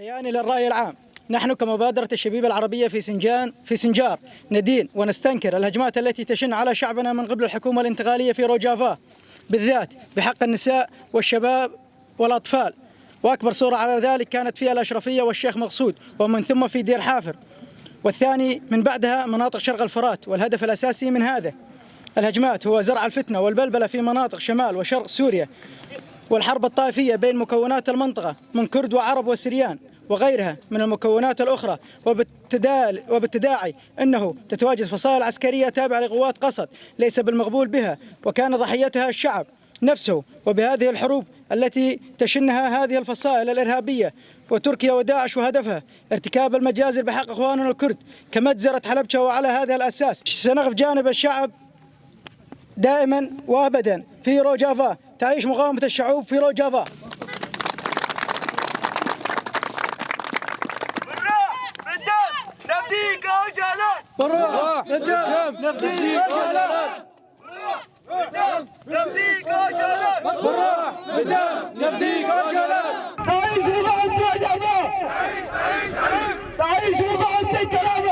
بيان للرأي العام. نحن كمبادرة الشبيبة العربية في سنجار ندين ونستنكر الهجمات التي تشن على شعبنا من قبل الحكومة الانتقالية في روجافا، بالذات بحق النساء والشباب والأطفال، وأكبر صورة على ذلك كانت في الأشرفية والشيخ مقصود، ومن ثم في دير حافر، والثاني من بعدها مناطق شرق الفرات. والهدف الأساسي من هذا الهجمات هو زرع الفتنة والبلبلة في مناطق شمال وشرق سوريا، والحرب الطائفية بين مكونات المنطقة من كرد وعرب وسريان وغيرها من المكونات الأخرى، وبالتداعي أنه تتواجد فصائل عسكرية تابعة لقوات قسد ليس بالمقبول بها، وكان ضحيتها الشعب نفسه. وبهذه الحروب التي تشنها هذه الفصائل الإرهابية وتركيا وداعش، وهدفها ارتكاب المجازر بحق إخواننا الكرد كمجزرة حلبشة. وعلى هذا الأساس سنقف جانب الشعب دائما وأبدا في روجافا. تعيش مقاومة الشعوب في روجافا. نفديك أجلك بالروح بالدم نفديك أجلك. نفديك أجلك بالروح بالدم نفديك أجلك. تعيش مقاومة يا جماعة. تعيش مقاومة الكلام.